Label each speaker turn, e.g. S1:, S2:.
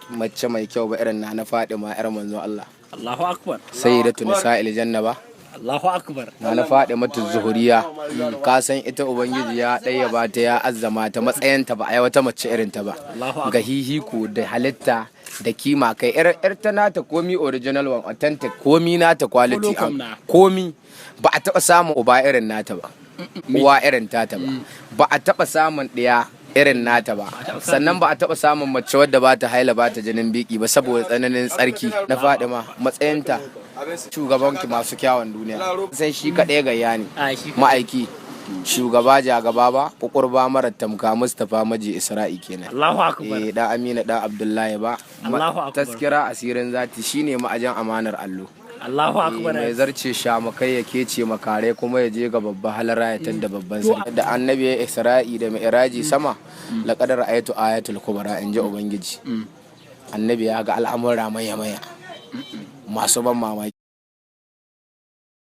S1: mace mai kyau ba irin na Fatima yar manzo Allah.
S2: Allahu akbar.
S1: Sayyidatu nisa'il janna ba.
S2: Allahu akbar.
S1: Na Fatima zuhuriya. Ka san ita ubangiji ya ɗaya ba ta ya azzama ta matsayinta ba ai wata mace irin ta ba. Ga hihiku da halitta da kima kai yar ta nata komi original one authentic komi nata quality komi ba a taba samun uba irin nata ba. Uwa irin tata ba a taba samun ɗiya irin nata ba, sannan ba a taba samun mace wadda ba ta haila ba ta jinin biki ba saboda tsananin tsarki na Fatima matsayinta shugabanki masu kyawun duniya sai shi kaɗai gayya ne ma'aiki shugaba jagaba ba kukurba mara tamka Mustapha maji Isra'i kenan.
S2: Allahu akbar.
S1: Da Amina da Abdullahi ba.
S2: Allahu akbar.
S1: Taskira asirin zati shine ma'ajan amanar allo.
S2: Allahu akbar.
S1: Mai zarce shamakai ya kece makare kuma ya je ga babban halara ya tadda babban sarki. Da annabi ya Isra'i da mi'raji sama laqad ra'aytu ayatul kubra inji ubangiji. Annabi ya ga al'amura maya masu ban mamaki.